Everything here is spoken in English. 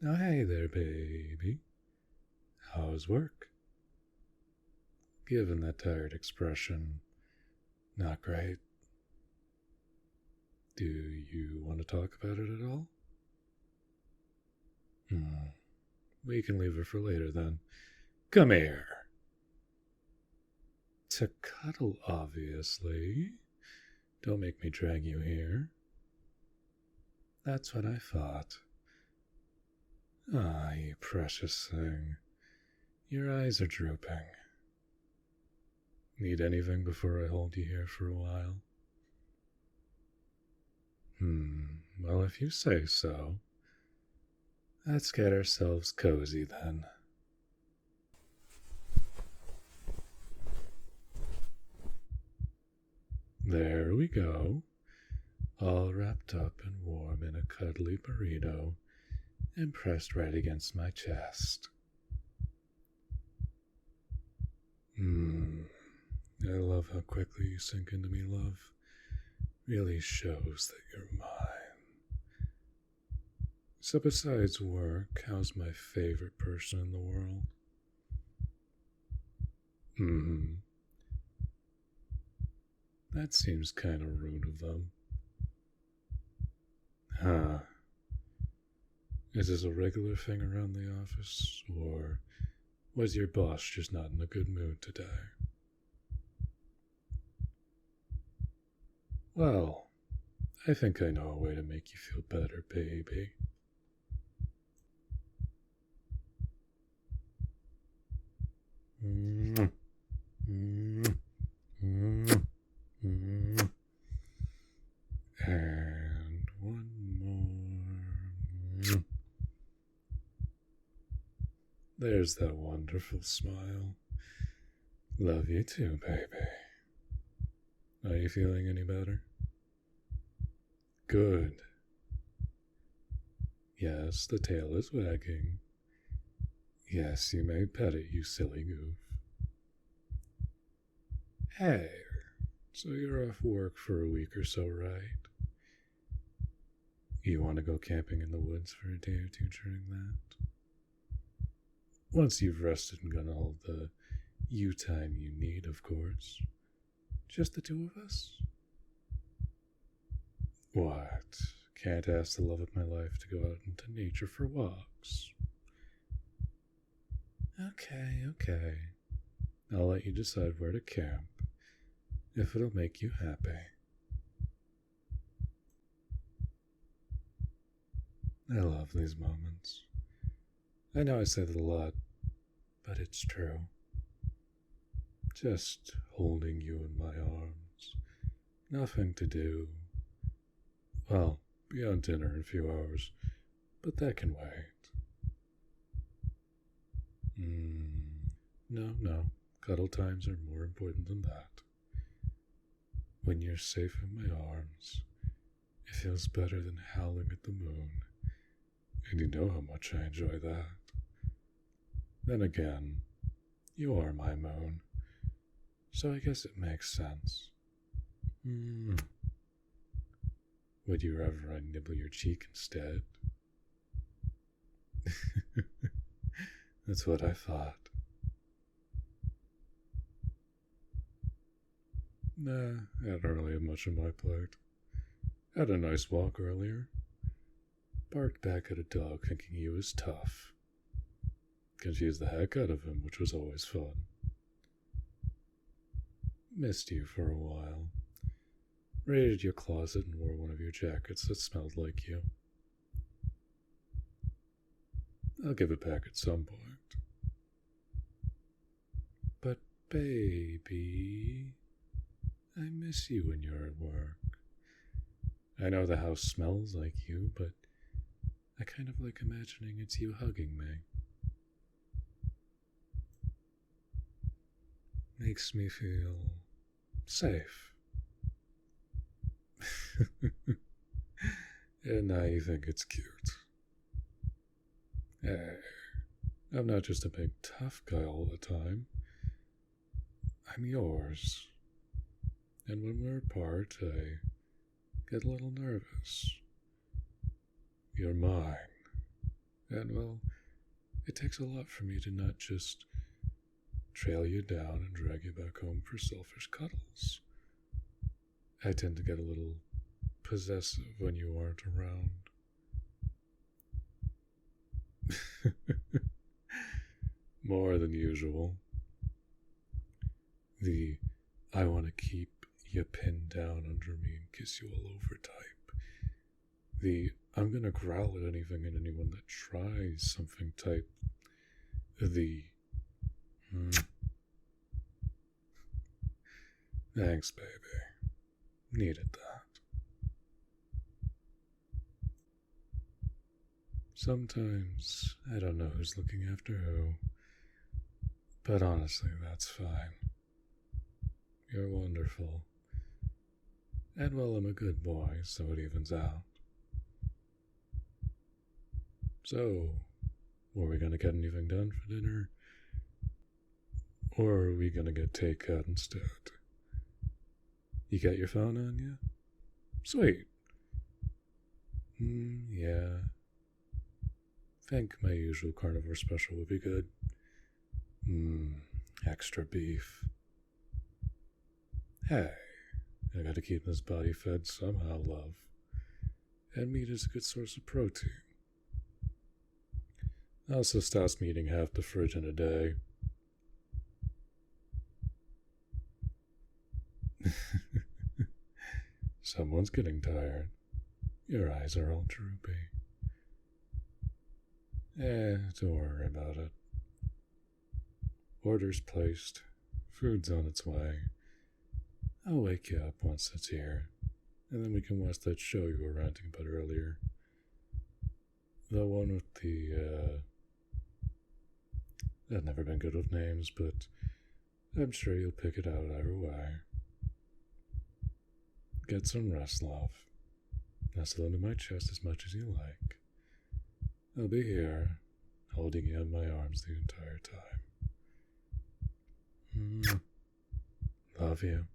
Oh, hey there, baby. How's work? Given that tired expression, not great. Do you want to talk about it at all? We can leave it for later then. Come here. To cuddle, obviously. Don't make me drag you here. That's what I thought. Ah, you precious thing. Your eyes are drooping. Need anything before I hold you here for a while? Well, if you say so. Let's get ourselves cozy then. There we go. All wrapped up and warm in a cuddly burrito and pressed right against my chest. I love how quickly you sink into me, love. Really shows that you're mine. So besides work, how's my favorite person in the world? That seems kind of rude of them. Huh. Is this a regular thing around the office, or was your boss just not in a good mood today? Well, I think I know a way to make you feel better, baby. And one more. There's that wonderful smile. Love you too, baby. Are you feeling any better? Good. Yes, the tail is wagging. Yes, you may pet it, you silly goof. Hey, so you're off work for a week or so, right? You want to go camping in the woods for a day or two during that? Once you've rested and got all the you time you need, of course. Just the two of us? What? Can't ask the love of my life to go out into nature for walks. Okay. I'll let you decide where to camp, if it'll make you happy. I love these moments. I know I say that a lot, but it's true. Just holding you in my arms. Nothing to do. Well, beyond dinner in a few hours, but that can wait. No. Cuddle times are more important than that. When you're safe in my arms, it feels better than howling at the moon. And you know how much I enjoy that. Then again, you are my moon, so I guess it makes sense. Would you rather I nibble your cheek instead? That's what I thought. Nah, I don't really have much on my plate. Had a nice walk earlier. Barked back at a dog thinking he was tough. Confused the heck out of him, which was always fun. Missed you for a while. Raided your closet and wore one of your jackets that smelled like you. I'll give it back at some point. But baby, I miss you when you're at work. I know the house smells like you, but I kind of like imagining it's you hugging me. Makes me feel safe. And now you think it's cute. Hey, I'm not just a big tough guy all the time. I'm yours. And when we're apart, I get a little nervous. You're mine, And well, it takes a lot for me to not just trail you down and drag you back home for selfish cuddles. I tend to get a little possessive when you aren't around. More than usual. The I want to keep you pinned down under me and kiss you all over type. The I'm gonna growl at anything and anyone that tries something type. The thanks, baby. Needed that. Sometimes I don't know who's looking after who, but honestly, that's fine. You're wonderful. And well, I'm a good boy, so it evens out. So, were we gonna get anything done for dinner? Or are we gonna get takeout instead? You got your phone on you? Sweet. Yeah. Think my usual carnivore special would be good. Extra beef. Hey, I gotta keep this body fed somehow, love. And meat is a good source of protein. Also stops me eating half the fridge in a day. Someone's getting tired. Your eyes are all droopy. Don't worry about it. Order's placed. Food's on its way. I'll wake you up once it's here, and then we can watch that show you were ranting about earlier. The one with the, I've never been good with names, but I'm sure you'll pick it out either way. Get some rest, love. Nestle into my chest as much as you like. I'll be here, holding you in my arms the entire time. Love you.